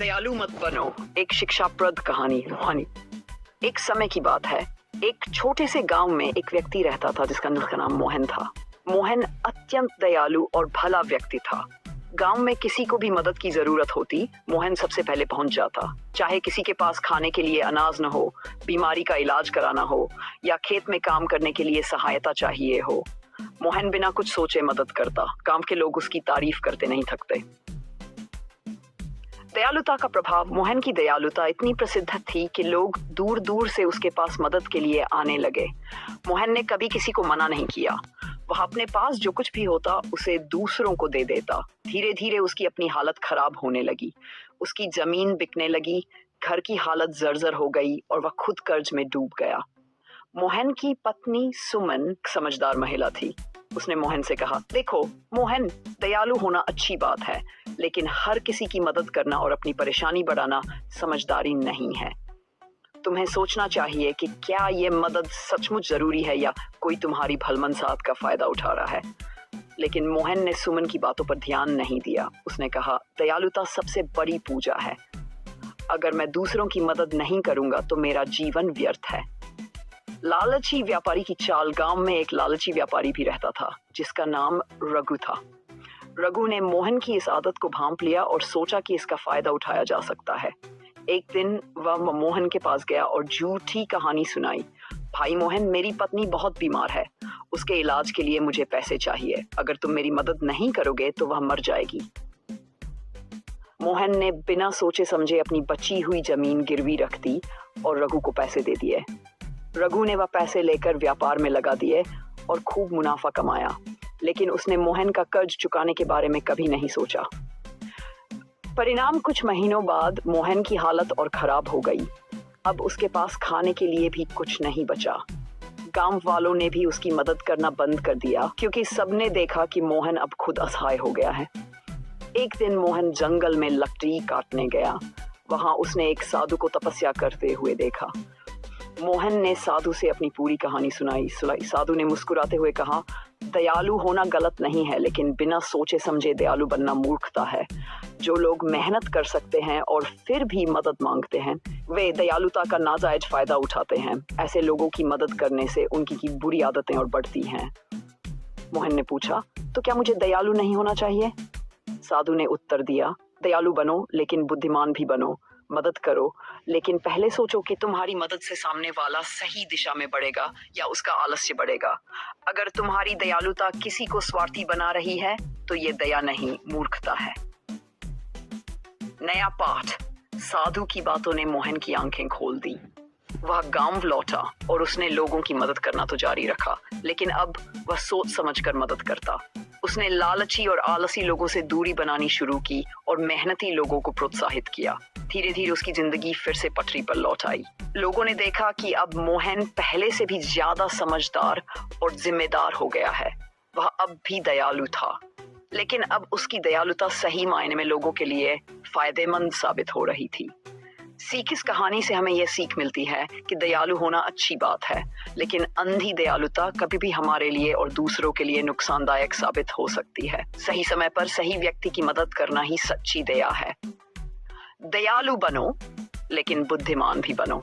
दयालु मत बनो, एक शिक्षाप्रद कहानी। एक समय की बात है, एक छोटे से गांव में एक व्यक्ति रहता था जिसका नाम मोहन था। मोहन अत्यंत दयालु और भला व्यक्ति था। गांव में किसी को भी मदद की जरूरत होती, मोहन सबसे पहले पहुंच जाता। चाहे किसी के पास खाने के लिए अनाज न हो, बीमारी का इलाज कराना हो या खेत में काम करने के लिए सहायता चाहिए हो, मोहन बिना कुछ सोचे मदद करता। गांव के लोग उसकी तारीफ करते नहीं थकते। दयालुता का प्रभाव। मोहन की दयालुता इतनी प्रसिद्ध थी कि लोग दूर दूर से उसके पास मदद के लिए आने लगे। मोहन ने कभी किसी को मना नहीं किया। वह अपने पास जो कुछ भी होता उसे दूसरों को दे देता। धीरे धीरे उसकी अपनी हालत खराब होने लगी। उसकी जमीन बिकने लगी, घर की हालत जर्जर हो गई और वह खुद कर्ज में डूब गया। मोहन की पत्नी सुमन समझदार महिला थी। उसने मोहन से कहा, देखो मोहन, दयालु होना अच्छी बात है, लेकिन हर किसी की मदद करना और अपनी परेशानी बढ़ाना समझदारी नहीं है। तुम्हें सोचना चाहिए कि क्या ये मदद सचमुच जरूरी है या कोई तुम्हारी भलमनसाहत का फायदा उठा रहा है। लेकिन मोहन ने सुमन की बातों पर ध्यान नहीं दिया। उसने कहा, दयालुता सबसे बड़ी पूजा है। अगर मैं दूसरों की मदद नहीं करूंगा तो मेरा जीवन व्यर्थ है। लालची व्यापारी की चाल। गांव में एक लालची व्यापारी भी रहता था जिसका नाम रघु था। रघु ने मोहन की इस आदत को भांप लिया और सोचा कि इसका फायदा उठाया जा सकता है। एक दिन वह मोहन के पास गया और झूठी कहानी सुनाई। भाई मोहन, मेरी पत्नी बहुत बीमार है, उसके इलाज के लिए मुझे पैसे चाहिए। अगर तुम मेरी मदद नहीं करोगे तो वह मर जाएगी। मोहन ने बिना सोचे समझे अपनी बची हुई जमीन गिरवी रख दी और रघु को पैसे दे दिए। रघु ने वह पैसे लेकर व्यापार में लगा दिए और खूब मुनाफा कमाया, लेकिन उसने मोहन का कर्ज चुकाने के बारे में कभी नहीं सोचा। परिणाम, कुछ महीनों बाद मोहन की हालत और खराब हो गई। अब उसके पास खाने के लिए भी कुछ नहीं बचा। गांव वालों ने भी उसकी मदद करना बंद कर दिया क्योंकि सबने देखा कि मोहन अब खुद असहाय हो गया है। एक दिन मोहन जंगल में लकड़ी काटने गया। वहां उसने एक साधु को तपस्या करते हुए देखा। मोहन ने साधु से अपनी पूरी कहानी सुनाई। साधु ने मुस्कुराते हुए कहा, दयालु होना गलत नहीं है, लेकिन बिना सोचे समझे दयालु बनना मूर्खता है। जो लोग मेहनत कर सकते हैं और फिर भी मदद मांगते हैं, वे दयालुता का नाजायज फायदा उठाते हैं। ऐसे लोगों की मदद करने से उनकी की बुरी आदतें और बढ़ती हैं। मोहन ने पूछा, तो क्या मुझे दयालु नहीं होना चाहिए? साधु ने उत्तर दिया, दयालु बनो, लेकिन बुद्धिमान भी बनो। मदद करो, लेकिन पहले सोचो कि तुम्हारी मदद से सामने वाला सही दिशा में बढ़ेगा या उसका आलस्य बढ़ेगा। अगर तुम्हारी दयालुता किसी को स्वार्थी बना रही है तो ये दया नहीं, मूर्खता है। नया पाठ। साधु की बातों ने मोहन की आंखें खोल दी। वह गांव लौटा और उसने लोगों की मदद करना तो जारी रखा, लेकिन अब वह सोच समझकर मदद करता। उसने लालची और आलसी लोगों से दूरी बनानी शुरू की और मेहनती लोगों को प्रोत्साहित किया। धीरे धीरे उसकी जिंदगी फिर से पटरी पर लौट आई। लोगों ने देखा कि अब मोहन पहले से भी ज्यादा समझदार और जिम्मेदार हो गया है। वह अब भी दयालु था, लेकिन अब उसकी दयालुता सही मायने में लोगों के लिए फायदेमंद साबित हो रही थी। इस कहानी से हमें यह सीख मिलती है कि दयालु होना अच्छी बात है, लेकिन अंधी दयालुता कभी भी हमारे लिए और दूसरों के लिए नुकसानदायक साबित हो सकती है। सही समय पर सही व्यक्ति की मदद करना ही सच्ची दया है। दयालु बनो, लेकिन बुद्धिमान भी बनो।